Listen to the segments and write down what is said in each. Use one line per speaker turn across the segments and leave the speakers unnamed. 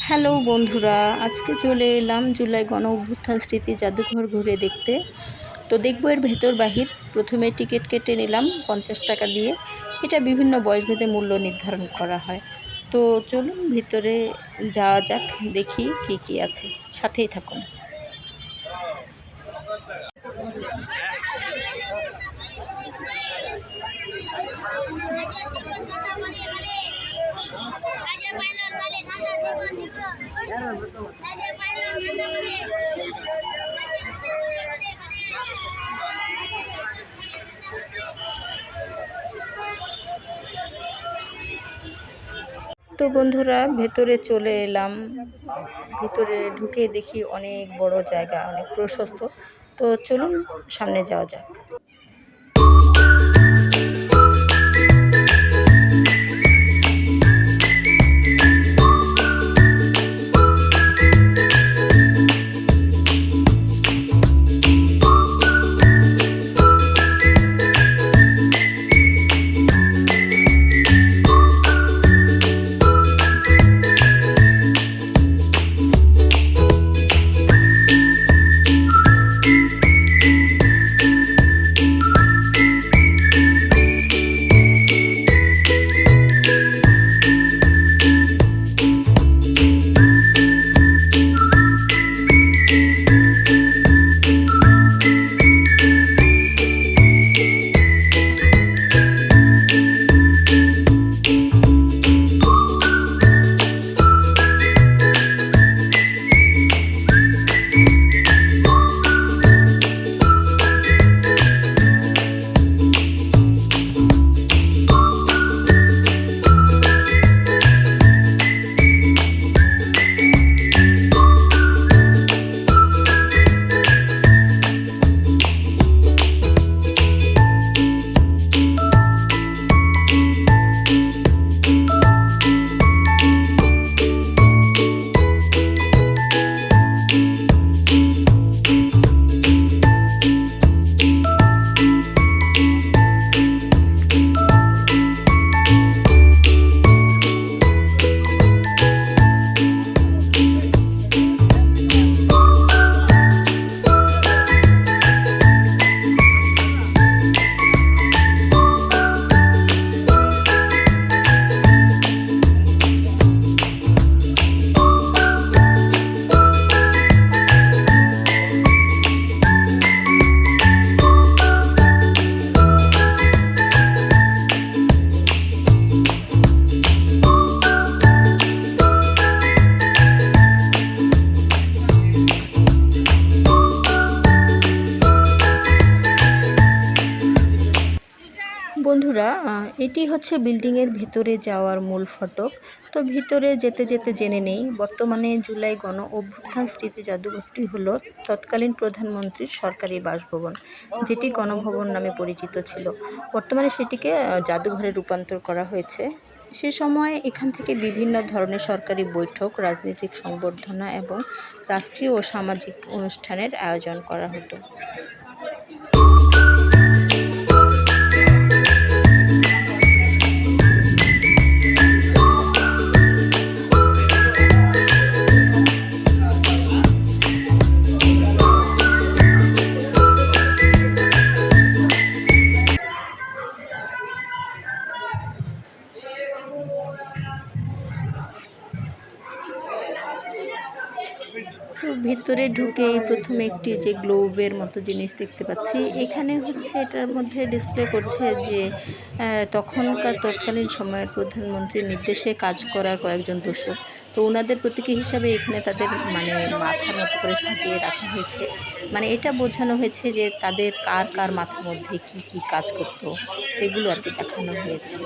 Hello বন্ধুরা, আজকে চলে এলাম জুলাই গণ অভ্যুত্থান স্মৃতি জাদুঘর ঘুরে দেখতে। তো দেখব এর ভেতর বাহির। প্রথমে টিকিট কেটে নিলাম 50 টাকা দিয়ে। এটা বিভিন্ন বয়সভেদে মূল্য নির্ধারণ করা হয়। তো চলুন ভিতরে যাওয়া যাক, দেখি কি কি আছে, সাথেই থাকুন। তো বন্ধুরা, ভেতরে চলে এলাম। ভিতরে ঢুকে দেখি অনেক বড় জায়গা, অনেক প্রশস্ত। তো চলুন সামনে যাওয়া যাক। বন্ধুরা, এটি হচ্ছে বিল্ডিংয়ের ভেতরে যাওয়ার মূল ফটক। তো ভিতরে যেতে যেতে জেনে নেই, বর্তমানে জুলাই গণ অভ্যুত্থান স্মৃতি জাদুঘরটি হলো তৎকালীন প্রধানমন্ত্রীর সরকারি বাসভবন, যেটি গণভবন নামে পরিচিত ছিল। বর্তমানে সেটিকে জাদুঘরে রূপান্তর করা হয়েছে। সে সময় এখান থেকে বিভিন্ন ধরনের সরকারি বৈঠক, রাজনৈতিক সংবর্ধনা এবং রাষ্ট্রীয় ও সামাজিক অনুষ্ঠানের আয়োজন করা হতো। তো ভিতরে ঢুকেই প্রথমে একটি যে গ্লোবের মতো জিনিস দেখতে পাচ্ছি। এখানে হচ্ছে এটার মধ্যে ডিসপ্লে করছে যে তৎকালীন সময়ের প্রধানমন্ত্রীর নির্দেশে কাজ করার কয়েকজন দোসর। তো ওনাদের প্রতীকী হিসাবে এখানে তাদের মাথার মতো করে সাজিয়ে রাখা হয়েছে। এটা বোঝানো হয়েছে যে তাদের কার কার মাথার মধ্যে কি কি কাজ করতো, এগুলো আর কি দেখানো হয়েছে।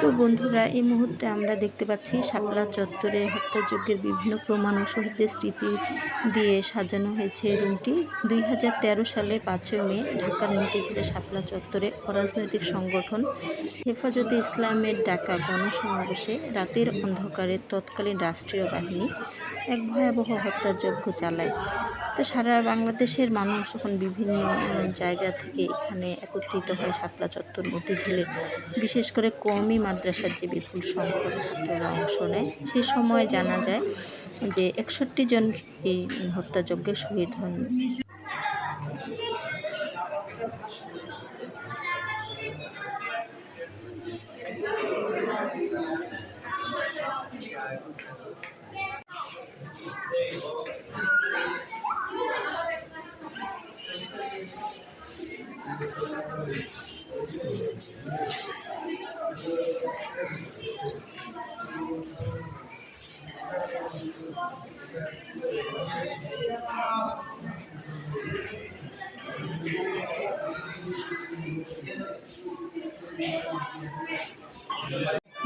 তো বন্ধুরা, এই মুহূর্তে আমরা দেখতে পাচ্ছি শাপলা চত্বরে হত্যাযজ্ঞের বিভিন্ন প্রমাণ ও শহীদদের স্মৃতি দিয়ে সাজানো হয়েছে রুমটি। 2013 সালের 5 মে ঢাকার মতিঝিলে শাপলা চত্বরে অরাজনৈতিক সংগঠন হেফাজতে ইসলামের ডাকা গণসমাবেশে রাতের অন্ধকারে তৎকালীন রাষ্ট্রীয় বাহিনী এক ভয়াবহ হত্যাযজ্ঞ চালায়। তো সারা বাংলাদেশের মানুষ যখন বিভিন্ন জায়গা থেকে এখানে একত্রিত হয় শাপলা চত্বর মতিঝিলে, বিশেষ করে কওমি মাদ্রাসার যে বিপুল সংখ্যক ছাত্ররা অংশ নেয়, সে সময় জানা যায় যে 61 জন এই হত্যাযজ্ঞে শহীদ হন।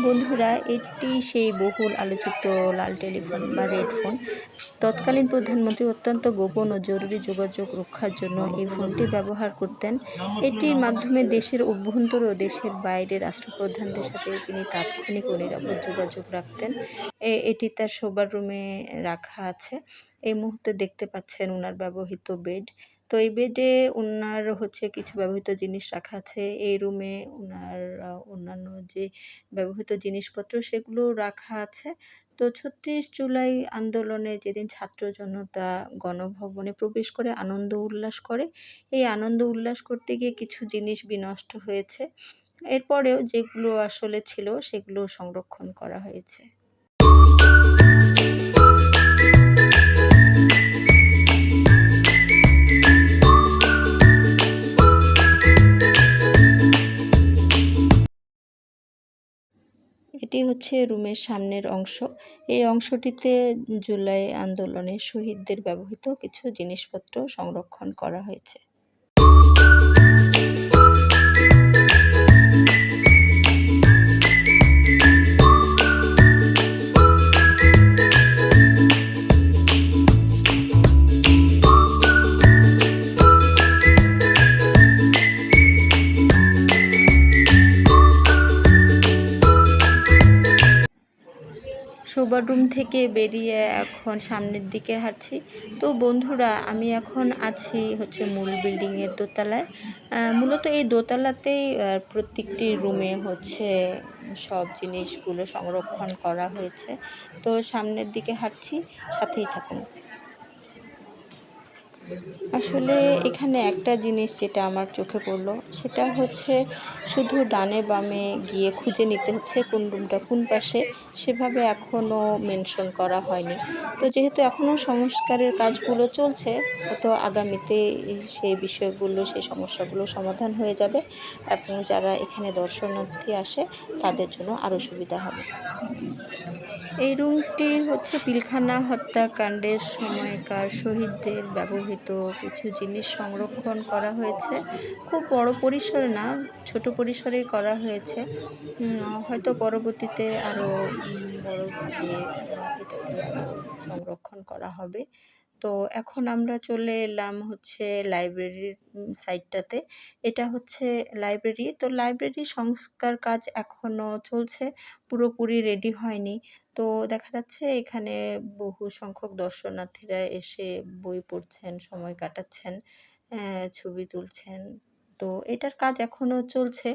বন্ধুরা, এটি সেই বহুল আলোচিত লাল টেলিফোন বা রেড ফোন। তৎকালীন প্রধানমন্ত্রী অত্যন্ত গোপন ও জরুরি যোগাযোগ রক্ষার জন্য এই ফোনটি ব্যবহার করতেন। এটির মাধ্যমে দেশের অভ্যন্তর ও দেশের বাইরে রাষ্ট্রপ্রধানদের সাথে তিনি তাৎক্ষণিক ও নিরাপদ যোগাযোগ রাখতেন। এটি তার শোবার রুমে রাখা আছে। এই মুহূর্তে দেখতে পাচ্ছেন ওনার ব্যবহৃত বেড। তো এই বেডে ওনার কিছু ব্যবহৃত জিনিস রাখা আছে। এই রুমে ওনার অন্যান্য যে ব্যবহৃত জিনিসপত্র সেগুলো রাখা আছে। তো 36 জুলাই আন্দোলনে যেদিন ছাত্র জনতা গণভবনে প্রবেশ করে আনন্দ উল্লাস করে, এই আনন্দ উল্লাস করতে গিয়ে কিছু জিনিস বিনষ্ট হয়েছে। এরপরেও যেগুলো আসলে ছিল সেগুলো সংরক্ষণ করা হয়েছে। এটি রুমের সামনের অংশ। এই অংশটিতে জুলাই আন্দোলনে শহীদদের ব্যবহৃত কিছু জিনিসপত্র সংরক্ষণ করা হয়েছে। শোবার রুম থেকে বেরিয়ে এখন সামনের দিকে হাঁটছি। তো বন্ধুরা, আমি এখন আছি মূল বিল্ডিংয়ের দোতলায়। মূলত এই দোতলাতেই প্রত্যেকটি রুমে সব জিনিসগুলো সংরক্ষণ করা হয়েছে। তো সামনের দিকে হাঁটছি, সাথেই থাকুন। আসলে এখানে একটা জিনিস যেটা আমার চোখে পড়লো সেটা হচ্ছে শুধু ডানে বামে গিয়ে খুঁজে নিতে হচ্ছে কোন রুমটা কোন পাশে, সেভাবে এখনও মেনশন করা হয়নি। তো যেহেতু এখনও সংস্কারের কাজগুলো চলছে, হয়তো আগামীতে সেই বিষয়গুলো সেই সমস্যাগুলো সমাধান হয়ে যাবে এবং যারা এখানে দর্শনার্থী আসে তাদের জন্য আরও সুবিধা হবে। এই রুমটি হচ্ছে পিলখানা হত্যাকাণ্ডের সময়কার শহীদদের ব্যবহৃত কিছু জিনিস সংরক্ষণ করা হয়েছে। খুব বড় পরিসরে না, ছোট পরিসরেই করা হয়েছে। হয়তো পরবর্তীতে আরও বড়ভাবে এটাকে আরও সংরক্ষণ করা হবে। তো এখন আমরা চলে এলাম হচ্ছে লাইব্রেরির সাইডটাতে। এটা হচ্ছে লাইব্রেরি। তো লাইব্রেরি সংস্কার কাজ এখনও চলছে, পুরোপুরি রেডি হয়নি। তো দেখা যাচ্ছে এখানে বহু সংখ্যক দর্শনার্থীরা এসে বই পড়ছেন, সময় কাটাচ্ছেন, ছবি তুলছেন। তো এটার কাজ এখনও চলছে।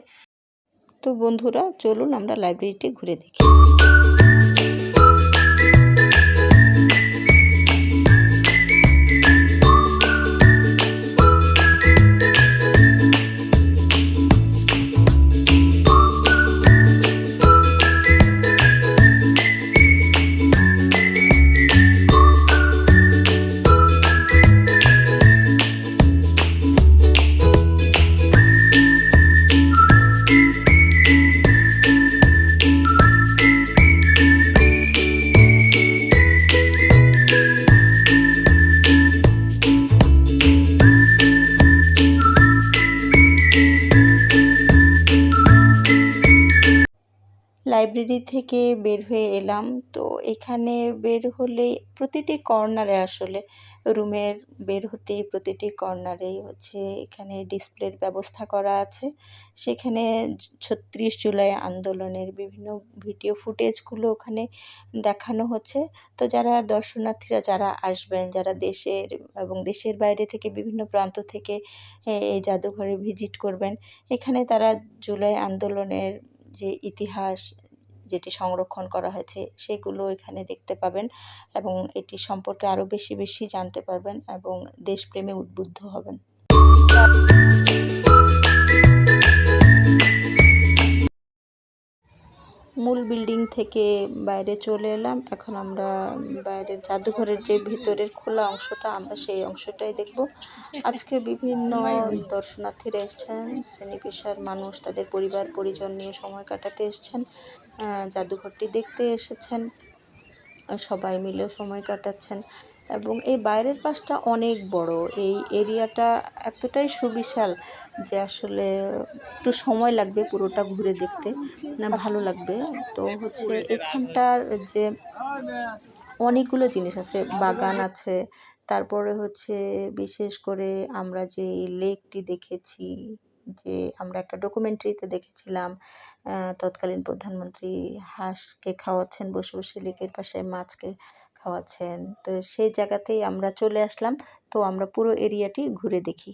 তো বন্ধুরা চলুন আমরা লাইব্রেরিটি ঘুরে দেখি। লাইব্রেরি থেকে বের হয়ে এলাম। তো এখানে বের হলে প্রতিটি কর্নারে আসলে রুমের বের হতেই প্রতিটি কর্নারেই হচ্ছে এখানে ডিসপ্লের ব্যবস্থা করা আছে। সেখানে ৩৬ জুলাই আন্দোলনের বিভিন্ন ভিডিও ফুটেজগুলো ওখানে দেখানো হচ্ছে। তো যারা দর্শনার্থীরা যারা আসবেন, যারা দেশের এবং দেশের বাইরে থেকে বিভিন্ন প্রান্ত থেকে এই জাদুঘরে ভিজিট করবেন, এখানে তারা জুলাই আন্দোলনের যে ইতিহাস যেটি সংরক্ষণ করা হয়েছে সেগুলো এখানে দেখতে পাবেন এবং এটি সম্পর্কে আরও বেশি বেশি জানতে পারবেন এবং দেশপ্রেমে উদ্বুদ্ধ হবেন। মূল বিল্ডিং থেকে বাইরে চলে এলাম। এখন আমরা বাইরের জাদুঘরের যে ভিতরের খোলা অংশটা, আমরা সেই অংশটাই দেখব। আজকে বিভিন্ন দর্শনার্থীরা এসছেন, শ্রেণী পেশার মানুষ তাদের পরিবার পরিজন নিয়ে সময় কাটাতে এসছেন, জাদুঘরটি দেখতে এসেছেন, সবাই মিলে সময় কাটাচ্ছেন এবং এই বাইরের পাশটা অনেক বড়। এই এরিয়াটা এতটাই সুবিশাল যে আসলে একটু সময় লাগবে পুরোটা ঘুরে দেখতে, না ভালো লাগবে। তো হচ্ছে এখানটার যে অনেকগুলো জিনিস আছে, বাগান আছে, তারপরে হচ্ছে বিশেষ করে আমরা যে লেকটি দেখেছি, যে আমরা একটা ডকুমেন্টারিতে দেখেছিলাম, তৎকালীন প্রধানমন্ত্রী হাঁসকে খাওয়াচ্ছেন বসে বসে, লেকের পাশে মাছকে খাওয়াচ্ছেন। তো সেই জায়গাতেই আমরা চলে আসলাম। তো আমরা পুরো এরিয়াটি ঘুরে দেখি।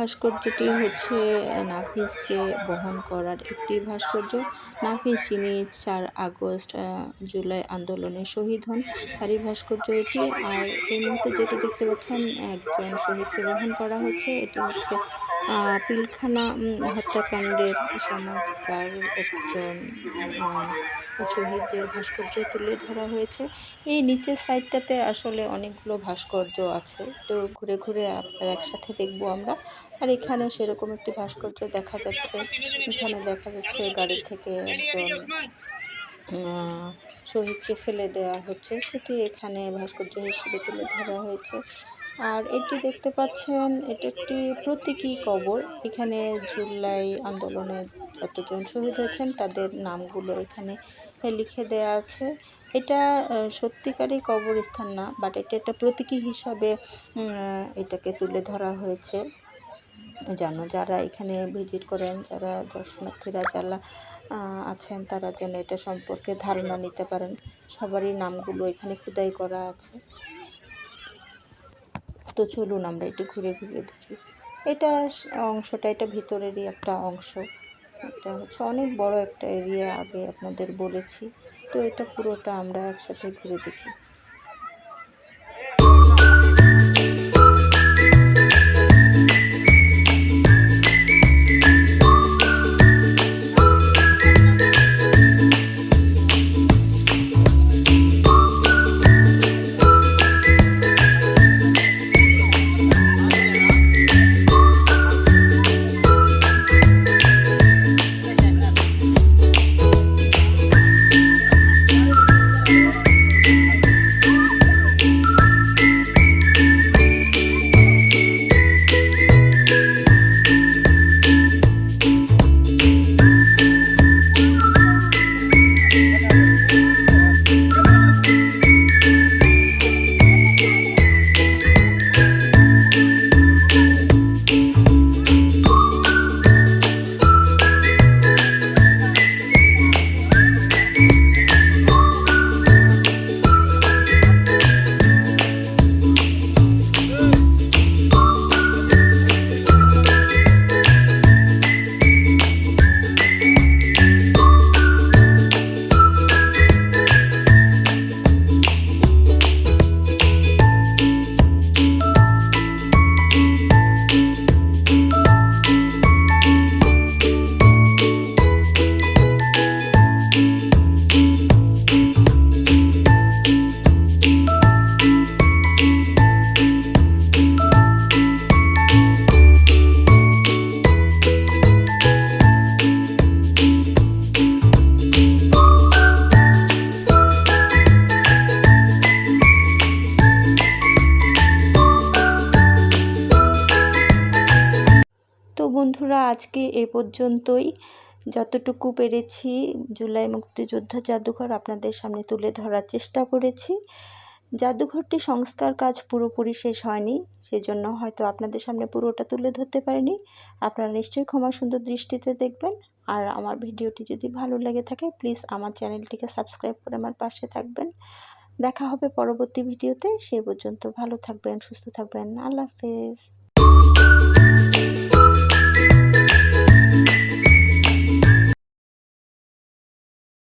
ভাস্কর্যটি হচ্ছে নাফিসকে বহন করার একটি ভাস্কর্য। নাফিস যিনি 4 আগস্ট জুলাই আন্দোলনে শহীদ হন, তারই ভাস্কর্য এটি। আর এই মুহূর্তে যেটি দেখতে পাচ্ছেন, একজন শহীদকে বহন করা হচ্ছে। এটি হচ্ছে পিলখানা হত্যাকাণ্ডের সময়কার একজন শহীদের ভাস্কর্য তুলে ধরা হয়েছে। এই নিচের সাইডটাতে আসলে অনেকগুলো ভাস্কর্য আছে, তো ঘুরে ঘুরে আপনারা একসাথে দেখবো আমরা। আর এখানে সেরকম একটি ভাস্কর্য দেখা যাচ্ছে। এখানে দেখা যাচ্ছে গাড়ি থেকে একজন শহীদকে ফেলে দেওয়া হচ্ছে, সেটি এখানে ভাস্কর্য হিসেবে তুলে ধরা হয়েছে। আর এটি দেখতে পাচ্ছেন, এটা একটি প্রতীকী কবর। এখানে জুলাই আন্দোলনে যতজন শহীদ হয়েছেন তাদের নামগুলো এখানে লিখে দেওয়া আছে। এটা সত্যিকারই কবরস্থান না, বাট এটা একটা প্রতীকী হিসাবে এটাকে তুলে ধরা হয়েছে, যেন যারা এখানে ভিজিট করেন, যারা দর্শনার্থীরা যারা আছেন, তারা যেন এটা সম্পর্কে ধারণা নিতে পারেন। সবারই নামগুলো এখানে খোদাই করা আছে। তো চলুন আমরা একটু ঘুরে ঘুরে দেখি। এটা অংশটা, এটা ভিতরেরই একটা অংশ। এটা হচ্ছে অনেক বড় একটা এরিয়া, আগে আপনাদের বলেছি। তো এটা পুরোটা আমরা একসাথে ঘুরে দেখি। তো বন্ধুরা, আজকে এ পর্যন্তই। যতটুকু পেরেছি জুলাই মুক্তিযোদ্ধা জাদুঘর আপনাদের সামনে তুলে ধরার চেষ্টা করেছি। জাদুঘরটি সংস্কার কাজ পুরোপুরি শেষ হয়নি, সেজন্য হয়তো আপনাদের সামনে পুরোটা তুলে ধরতে পারিনি। আপনারা নিশ্চয়ই ক্ষমা সুন্দর দৃষ্টিতে দেখবেন। আর আমার ভিডিওটি যদি ভালো লেগে থাকে, প্লিজ আমার চ্যানেলটিকে সাবস্ক্রাইব করে আমার পাশে থাকবেন। দেখা হবে পরবর্তী ভিডিওতে। সে পর্যন্ত ভালো থাকবেন, সুস্থ থাকবেন। আল্লাহ হাফেজ।